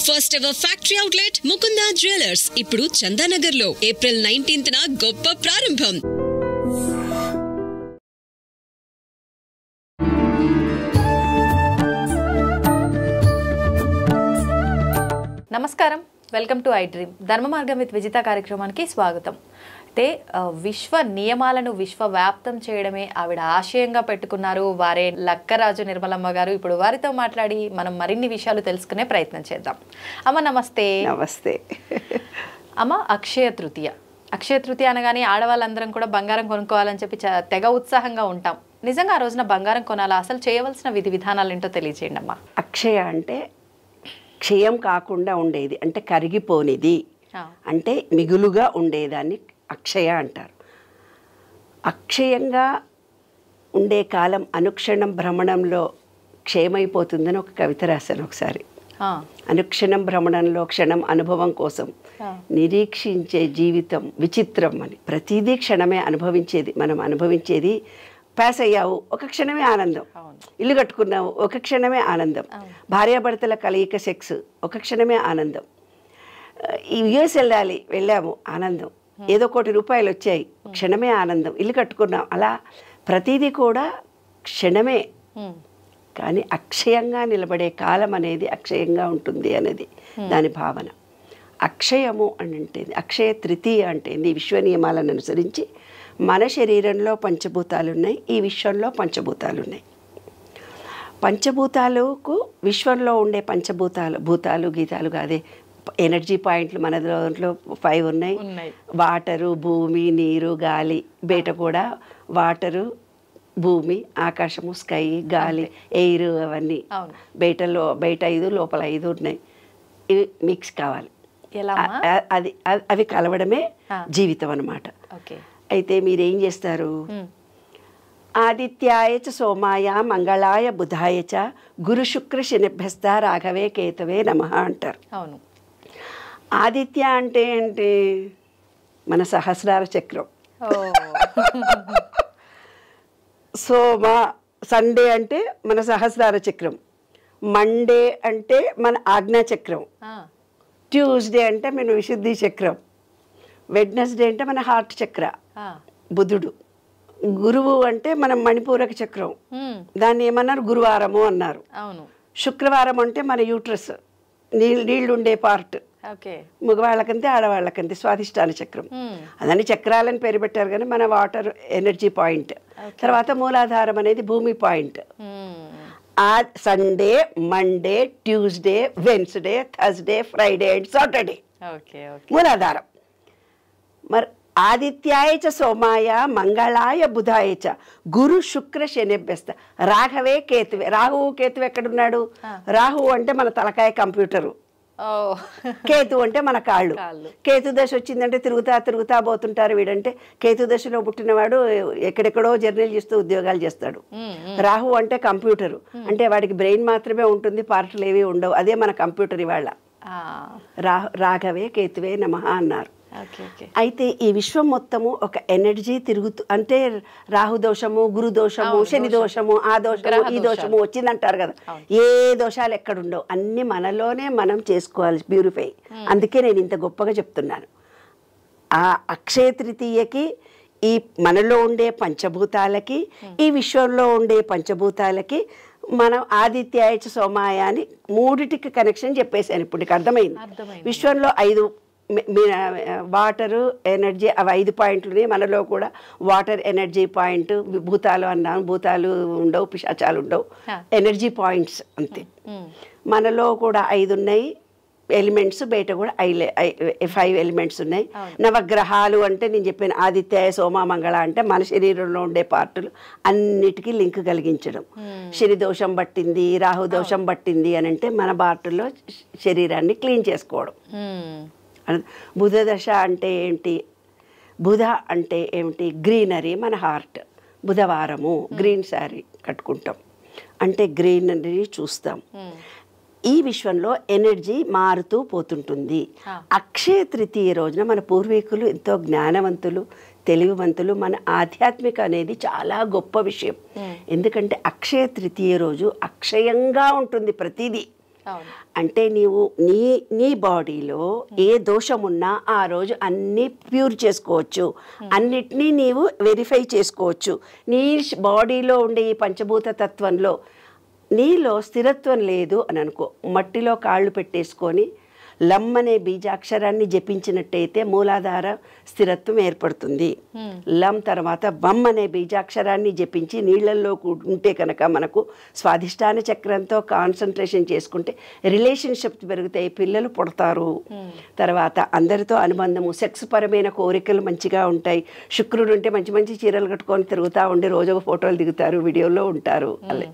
First ever factory outlet Mukunda jewellers ఇప్పుడు చందానగర్ లో April 19న గొప్ప ప్రారంభం. నమస్కారం, వెల్కమ్ టు ఐ డ్రీమ్. ధర్మ మార్గం విత్ విజిత కార్యక్రమానికి స్వాగతం. అయితే విశ్వ నియమాలను విశ్వవ్యాప్తం చేయడమే ఆవిడ ఆశయంగా పెట్టుకున్నారు వారే లక్కరాజు నిర్మలమ్మ గారు. ఇప్పుడు వారితో మాట్లాడి మనం మరిన్ని విషయాలు తెలుసుకునే ప్రయత్నం చేద్దాం. అమ్మ నమస్తే. నమస్తే అమ్మ, అక్షయ తృతీయ. అక్షయ తృతీయ అనగానే ఆడవాళ్ళందరం కూడా బంగారం కొనుక్కోవాలని చెప్పి తెగ ఉత్సాహంగా ఉంటాం. నిజంగా ఆ రోజున బంగారం కొనాలా? అసలు చేయవలసిన విధి విధానాలు ఏంటో తెలియజేయండి అమ్మా. అక్షయ అంటే క్షయం కాకుండా ఉండేది, అంటే కరిగిపోనిది, అంటే మిగులుగా ఉండేదాన్ని అక్షయ అంటారు. అక్షయంగా ఉండే కాలం అనుక్షణం భ్రమణంలో క్షయమైపోతుందని ఒక కవిత రాశాను ఒకసారి. అనుక్షణం భ్రమణంలో క్షణం అనుభవం కోసం నిరీక్షించే జీవితం విచిత్రం అని. ప్రతిదీ క్షణమే అనుభవించేది. మనం అనుభవించేది పాస్ అయ్యావు ఒక క్షణమే ఆనందం, ఇల్లు కట్టుకున్నావు ఒక క్షణమే ఆనందం, భార్యాభర్తల కలయిక సెక్స్ ఒక క్షణమే ఆనందం, ఈ యుఎస్ వెళ్ళాము ఆనందం, ఏదో ₹1,00,000 వచ్చాయి క్షణమే ఆనందం, ఇల్లు కట్టుకున్నాం. అలా ప్రతిదీ కూడా క్షణమే. కానీ అక్షయంగా నిలబడే కాలం అనేది అక్షయంగా ఉంటుంది అనేది దాని భావన. అక్షయము అని అంటే అక్షయ తృతీయ అంటే విశ్వ నియమాలను అనుసరించి మన శరీరంలో పంచభూతాలు ఉన్నాయి, ఈ విశ్వంలో పంచభూతాలు ఉన్నాయి. పంచభూతాలకు విశ్వంలో ఉండే భూతాలు గీతాలు కాదే ఎనర్జీ పాయింట్లు మన దాంట్లో 5 ఉన్నాయి. వాటరు, భూమి, నీరు, గాలి. బయట కూడా వాటరు, భూమి, ఆకాశము, స్కై, గాలి, ఎయిర్, అవన్నీ బయట 5 లోపల 5 ఉన్నాయి. ఇవి మిక్స్ కావాలి. అవి కలవడమే జీవితం అన్నమాట. అయితే మీరేం చేస్తారు? ఆదిత్యాయ చ సోమాయ మంగళాయ బుధాయ చ గురు శుక్ర శనిభ్యస్త రాఘవే కేతవే నమః అంటారు. అవును. ఆదిత్య అంటే ఏంటి? మన సహస్రార చక్రం. సోమ సండే అంటే మన సహస్రార చక్రం. మండే అంటే మన ఆజ్ఞా చక్రం. ట్యూస్డే అంటే మన విశుద్ధి చక్రం. వెడ్నెస్డే అంటే మన హార్ట్ చక్ర, బుధుడు. గురువు అంటే మన మణిపూరక చక్రం, దాన్ని ఏమన్నారు? గురువారము అన్నారు. శుక్రవారం అంటే మన యూట్రస్, నీళ్ళు ఉండే పార్ట్. మగవాళ్ళకంతే ఆడవాళ్ళకంతే స్వాధిష్టాన చక్రం. అదని చక్రాలని పేరు పెట్టారు కానీ మన వాటర్ ఎనర్జీ పాయింట్. తర్వాత మూలాధారం అనేది భూమి point. Sunday, Monday, Tuesday, Wednesday, Thursday, Friday and Saturday మూలాధారం. మరి ఆదిత్యాయ చ సోమాయ మంగళాయ బుధాయ చ గురు శుక్ర శనిభ్యస్త రాఘవే కేతువే. రాహువు కేతువు ఎక్కడున్నాడు? రాహువు అంటే మన తలకాయ కంప్యూటరు, కేతు అంటే మన కాళ్ళు. కేతు దశ వచ్చిందంటే తిరుగుతా పోతుంటారు. వీడంటే కేతు దశలో పుట్టినవాడు ఎక్కడెక్కడో జర్నీలు చేస్తూ ఉద్యోగాలు చేస్తాడు. రాహు అంటే కంప్యూటరు, అంటే వాడికి బ్రెయిన్ మాత్రమే ఉంటుంది, పార్ట్లు ఏవి ఉండవు. అదే మన కంప్యూటర్. ఇవాళ రాఘవే కేతువే నమః అన్నారు. అయితే ఈ విశ్వం మొత్తము ఒక ఎనర్జీ తిరుగుతూ, అంటే రాహు దోషము, గురు దోషము, శని దోషము, ఆ దోషము, ఈ దోషము వచ్చిందంటారు కదా. ఏ దోషాలు ఎక్కడుండవు, అన్ని మనలోనే మనం చేసుకోవాలి, ప్యూరిఫై. అందుకే నేను ఇంత గొప్పగా చెప్తున్నాను. ఆ అక్షయ తృతీయకి ఈ మనలో ఉండే పంచభూతాలకి, ఈ విశ్వంలో ఉండే పంచభూతాలకి మనం ఆదిత్యాయ చ సోమాయ అని మూడిటికి కనెక్షన్ చెప్పేశాను. ఇప్పుడు నీకు అర్థమైంది. విశ్వంలో 5 వాటరు, ఎనర్జీ, అవి 5 పాయింట్లు. మనలో కూడా వాటర్ ఎనర్జీ పాయింట్. భూతాలు అన్నాను, భూతాలు ఉండవు, పిశాచాలు ఉండవు, ఎనర్జీ పాయింట్స్ అంతే. మనలో కూడా 5 ఉన్నాయి ఎలిమెంట్స్, బయట కూడా 5 ఎలిమెంట్స్ ఉన్నాయి. నవగ్రహాలు అంటే నేను చెప్పాను ఆదిత్య, సోమ, మంగళ అంటే మన శరీరంలో ఉండే పార్టులు అన్నిటికీ లింక్ కలిగించడం. శని దోషం పట్టింది, రాహు దోషం పట్టింది అని అంటే మన పార్టుల్లో శరీరాన్ని క్లీన్ చేసుకోవడం. బుధ దశ అంటే ఏంటి? బుధ అంటే ఏమిటి? గ్రీనరీ, మన హార్ట్. బుధవారము గ్రీన్ శారీ కట్టుకుంటాం అంటే గ్రీనరీ చూస్తాం. ఈ విశ్వంలో ఎనర్జీ మారుతూ పోతుంటుంది. అక్షయ తృతీయ రోజున మన పూర్వీకులు ఎంతో జ్ఞానవంతులు, తెలివివంతులు. మన ఆధ్యాత్మిక అనేది చాలా గొప్ప విషయం. ఎందుకంటే అక్షయ తృతీయ రోజు అక్షయంగా ఉంటుంది ప్రతిదీ. అంటే నీవు నీ బాడీలో ఏ దోషం ఉన్నా ఆ రోజు అన్నీ ప్యూర్ చేసుకోవచ్చు, అన్నిటినీ నీవు వెరిఫై చేసుకోవచ్చు. నీ బాడీలో ఉండే ఈ పంచభూత తత్వంలో నీలో స్థిరత్వం లేదు అని అనుకో, మట్టిలో కాళ్ళు పెట్టేసుకొని లం అనే బీజాక్షరాన్ని జపించినట్టయితే మూలాధార స్థిరత్వం ఏర్పడుతుంది. లం తర్వాత బం అనే బీజాక్షరాన్ని జపించి నీళ్లలో ఉంటే కనుక మనకు స్వాధిష్టాన చక్రంతో కాన్సన్ట్రేషన్ చేసుకుంటే రిలేషన్షిప్ పెరుగుతాయి, పిల్లలు పుడతారు. తర్వాత అందరితో అనుబంధము, సెక్స్ పరమైన కోరికలు మంచిగా ఉంటాయి. శుక్రుడు ఉంటే మంచి మంచి చీరలు కట్టుకొని తిరుగుతూ ఉండి రోజు ఒక ఫోటోలు దిగుతారు, వీడియోలో ఉంటారు. అలా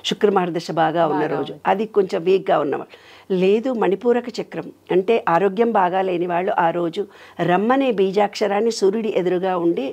శుక్ర మహర్దశ బాగా ఉన్న రోజు, అది కొంచెం వీక్గా ఉన్నవాళ్ళు. లేదు మణిపూరక చక్రం అంటే ఆరోగ్యం బాగా లేని వాళ్ళు ఆ రోజు రమ్మనే బీజాక్షరాన్ని సూర్యుడి ఎదురుగా ఉండి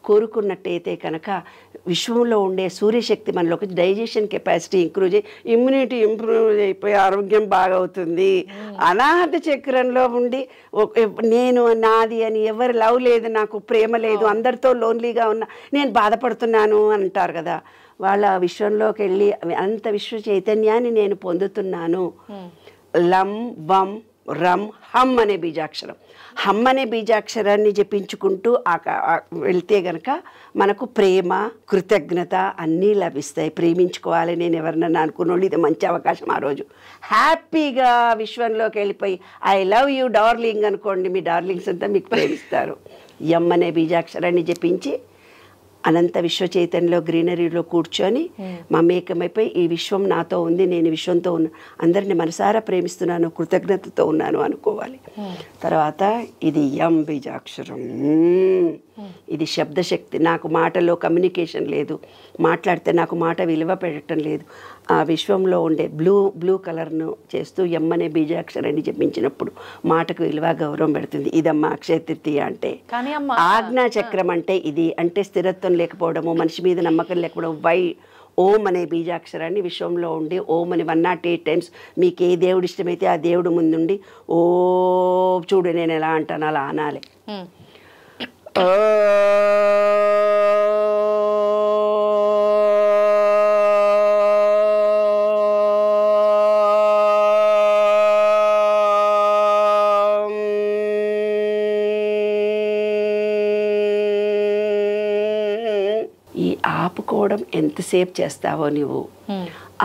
కోరుకున్నట్టయితే కనుక విశ్వంలో ఉండే సూర్యశక్తి మనలోకి డైజెషన్ కెపాసిటీ ఇమ్యూనిటీ ఇంప్రూవ్ అయిపోయి ఆరోగ్యం బాగా అవుతుంది. అనాహత చక్రంలో ఉండి నేను నాది అని ఎవరు లవ్ లేదు, నాకు ప్రేమ లేదు, అందరితో లోన్లీగా ఉన్నా, నేను బాధపడుతున్నాను అని అంటారు కదా, వాళ్ళ విశ్వంలోకి వెళ్ళి అంత విశ్వ చైతన్యాన్ని నేను పొందుతున్నాను. లం వం రం హమ్ అనే బీజాక్షరం, హమ్ అనే బీజాక్షరాన్ని జపించుకుంటూ వెళ్తే గనక మనకు ప్రేమ కృతజ్ఞత అన్నీ లభిస్తాయి. ప్రేమించుకోవాలి నేను ఎవరినన్నా అనుకున్నోళ్ళు ఇది మంచి అవకాశం. ఆ రోజు హ్యాపీగా విశ్వంలోకి వెళ్ళిపోయి ఐ లవ్ యూ డార్లింగ్ అనుకోండి, మీ డార్లింగ్స్ అంతా మీకు ప్రేమిస్తారు. ఎం అనే బీజాక్షరాన్ని జపించి అనంత విశ్వ చైతన్యంలో గ్రీనరీలో కూర్చొని మమేకమైపోయి ఈ విశ్వం నాతో ఉంది, నేను విశ్వంతో ఉన్నా, అందరిని మనసారా ప్రేమిస్తున్నాను, కృతజ్ఞతతో ఉన్నాను అనుకోవాలి. తర్వాత ఇది యం బీజాక్షరం, ఇది శబ్దశక్తి. నాకు మాటలో కమ్యూనికేషన్ లేదు, మాట్లాడితే నాకు మాట విలువ పెట్టడం లేదు. ఆ విశ్వంలో ఉండే బ్లూ కలర్ను చేస్తూ ఎం అనే బీజాక్షరాన్ని జపించినప్పుడు మాటకు విలువ గౌరవం పెడుతుంది. ఇదమ్మా అక్షయ తృతీయ అంటే. ఆజ్ఞా చక్రం అంటే ఇది, అంటే స్థిరత్వం లేకపోవడము, మనిషి మీద నమ్మకం లేకపోవడం. ఓం అనే బీజాక్షరాన్ని విశ్వంలో ఉండి ఓం అని 108 టైమ్స్ మీకు ఏ దేవుడు ఇష్టమైతే ఆ దేవుడు ముందుండి ఓ చూడు నేను ఎలా అంటాను అలా అనాలి. ఈ ఆపుకోవడం ఎంతసేపు చేస్తావో నువ్వు,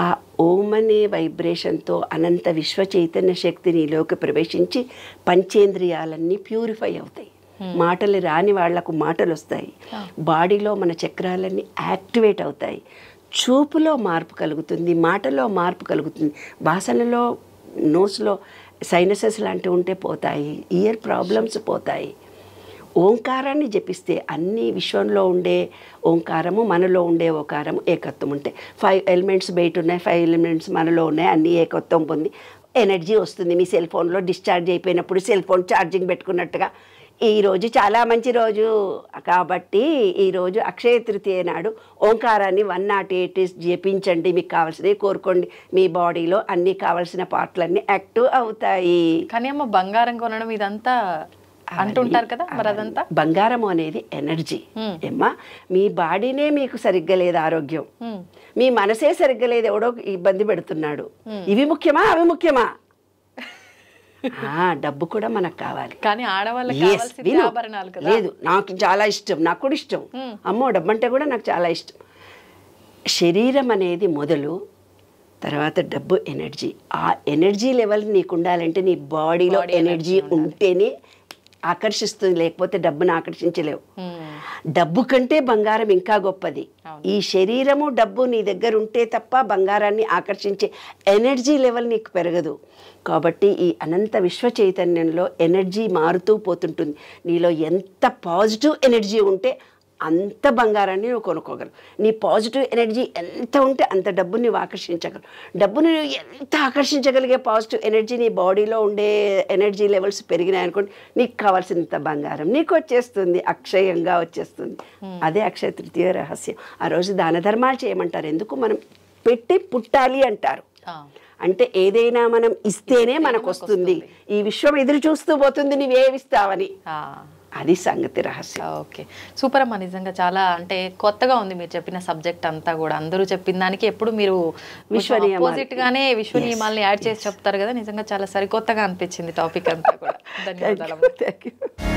ఆ ఓం అనే వైబ్రేషన్తో అనంత విశ్వ చైతన్య శక్తి నీలోకి ప్రవేశించి పంచేంద్రియాలన్నీ ప్యూరిఫై అవుతాయి. మాటలు రాని వాళ్లకు మాటలు వస్తాయి, బాడీలో మన చక్రాలన్నీ యాక్టివేట్ అవుతాయి, చూపులో మార్పు కలుగుతుంది, మాటలో మార్పు కలుగుతుంది, భాషలలో నోస్లో సైనసెస్ లాంటివి ఉంటే పోతాయి, ఇయర్ ప్రాబ్లమ్స్ పోతాయి. ఓంకారాన్ని జపిస్తే అన్ని విశ్వంలో ఉండే ఓంకారము మనలో ఉండే ఓంకారము ఏకత్వం ఉంటాయి. 5 ఎలిమెంట్స్ బయట ఉన్నాయి, 5 ఎలిమెంట్స్ మనలో ఉన్నాయి, అన్నీ ఏకత్వం పొంది ఎనర్జీ వస్తుంది. మీ సెల్ ఫోన్లో డిశ్చార్జ్ అయిపోయినప్పుడు సెల్ ఫోన్ ఛార్జింగ్ పెట్టుకున్నట్టుగా ఈరోజు చాలా మంచి రోజు కాబట్టి ఈరోజు అక్షయ తృతీయ నాడు ఓంకారాన్ని 108 జపించండి, మీకు కావాల్సినవి కోరుకోండి, మీ బాడీలో అన్ని కావాల్సిన పార్ట్లన్నీ యాక్టివ్ అవుతాయి. కానీ అమ్మ బంగారం కొనడం ఇదంతా అంటుంటారు కదా, మరి అదంతా బంగారం అనేది ఎనర్జీ ఏమ్మా. మీ బాడీనే మీకు సరిగ్గా లేదు ఆరోగ్యం, మీ మనసే సరిగ్గా లేదు, ఎవడో ఇబ్బంది పెడుతున్నాడు. ఇవి ముఖ్యమా అవి ముఖ్యమా? డబ్బు కూడా మనకు కావాలి, కానీ ఆడవాళ్ళకి ఆభరణాలు కదా. లేదు నాకు చాలా ఇష్టం, నాకు కూడా ఇష్టం, అమ్మో డబ్బు అంటే కూడా నాకు చాలా ఇష్టం. శరీరం అనేది మొదలు, తర్వాత డబ్బు ఎనర్జీ. ఆ ఎనర్జీ లెవెల్ నీకు ఉండాలంటే నీ బాడీలో ఎనర్జీ ఉంటేనే ఆకర్షిస్తుంది, లేకపోతే డబ్బును ఆకర్షించలేవు. డబ్బు కంటే బంగారం ఇంకా గొప్పది. ఈ శరీరము డబ్బు నీ దగ్గర ఉంటే తప్ప బంగారాన్ని ఆకర్షించే ఎనర్జీ లెవెల్ నీకు పెరగదు. కాబట్టి ఈ అనంత విశ్వ చైతన్యంలో ఎనర్జీ మారుతూ పోతుంటుంది. నీలో ఎంత పాజిటివ్ ఎనర్జీ ఉంటే అంత బంగారాన్ని నువ్వు కొనుక్కోగలవు. నీ పాజిటివ్ ఎనర్జీ ఎంత ఉంటే అంత డబ్బుని నువ్వు ఆకర్షించగలవు. డబ్బుని ఎంత ఆకర్షించగలిగే పాజిటివ్ ఎనర్జీ నీ బాడీలో ఉండే ఎనర్జీ లెవెల్స్ పెరిగినాయి అనుకోండి, నీకు కావాల్సినంత బంగారం నీకు వచ్చేస్తుంది, అక్షయంగా వచ్చేస్తుంది. అదే అక్షయ తృతీయ రహస్యం. ఆ రోజు దాన ధర్మాలు చేయమంటారు. ఎందుకు? మనం పెట్టి పుట్టాలి అంటారు. అంటే ఏదైనా మనం ఇస్తేనే మనకు వస్తుంది. ఈ విశ్వం ఎదురు చూస్తూ పోతుంది నువ్వేమిస్తావని. అది సంగతి రహస్యం. ఓకే, సూపర్ అమ్మా. నిజంగా చాలా అంటే కొత్తగా ఉంది మీరు చెప్పిన సబ్జెక్ట్ అంతా కూడా. అందరూ చెప్పిన దానికి ఎప్పుడు మీరు ఆపోజిట్ గానే విశ్వ నియమాలని యాడ్ చేసి చెప్తారు కదా. నిజంగా చాలా సరికొత్తగా అనిపించింది టాపిక్ అంతా కూడా. ధన్యవాదాలు. Thank you.